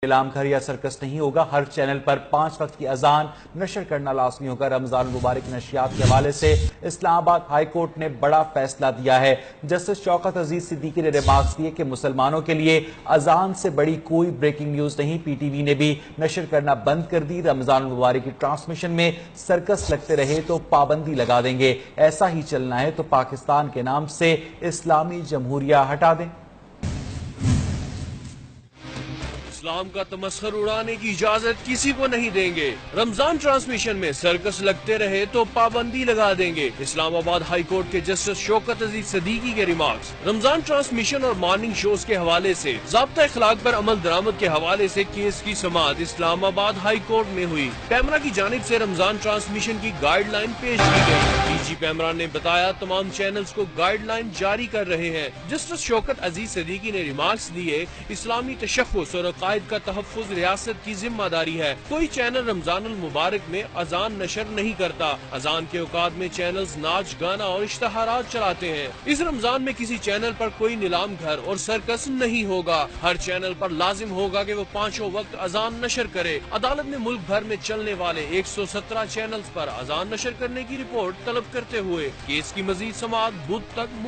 نیلام گھر یا سرکس نہیں ہوگا، ہر چینل پر 5 وقت کی اذان نشر کرنا لازمی ہوگا۔ رمضان المبارک کی نشریات کے حوالے سے اسلام آباد ہائی کورٹ نے بڑا فیصلہ دیا ہے۔ جسٹس شوکت عزیز صدیقی نے ریمارکس دیے کہ مسلمانوں کے لیے اذان سے بڑی کوئی بریکنگ نیوز نہیں۔ پی ٹی وی نے بھی نشر کرنا بند کر دی۔ رمضان المبارک کی ٹرانسمیشن میں سرکس لگتے رہے تو پابندی لگا دیں گے، ایسا ہی چلنا ہے تو پاکستان کے نام سے اسلامی جمہوریہ ہٹا دیں۔ اسلام کا تمسخر اڑانے کی اجازت کسی کو نہیں دیں گے۔ رمضان ٹرانسمیشن میں سرکس لگتے رہے تو پابندی لگا دیں گے۔ اسلام آباد ہائی کورٹ کے جسٹس شوکت عزیز صدیقی کے ریمارکس۔ رمضان ٹرانسمیشن اور مارننگ شوز کے حوالے سے ضابطہ اخلاق پر عمل درآمد کے حوالے سے کیس کی سماعت اسلام آباد ہائی کورٹ میں ہوئی۔ پیمرا کی جانب سے رمضان ٹرانسمیشن کی گائیڈ لائن پیش کی گئی۔ ڈی جی پیمرا نے بتایا تمام چینلز کو گائیڈ لائن جاری کر رہے ہیں۔ جسٹس شوکت عزیز صدیقی نے ریمارکس دیے، اسلامی تشخص اور عقائد کا تحفظ ریاست کی ذمہ داری ہے۔ کوئی چینل رمضان المبارک میں اذان نشر نہیں کرتا۔ اذان کے اوقات میں چینلز ناچ گانا اور اشتہارات چلاتے ہیں۔ اس رمضان میں کسی چینل پر کوئی نیلام گھر اور سرکس نہیں ہوگا۔ ہر چینل پر لازم ہوگا کہ وہ 5 وقت اذان نشر کرے۔ عدالت نے ملک بھر میں چلنے والے 117 چینلز پر اذان نشر کرنے کی رپورٹ طلب کرتے ہوئے کیس کی مزید سماعت بدھ تک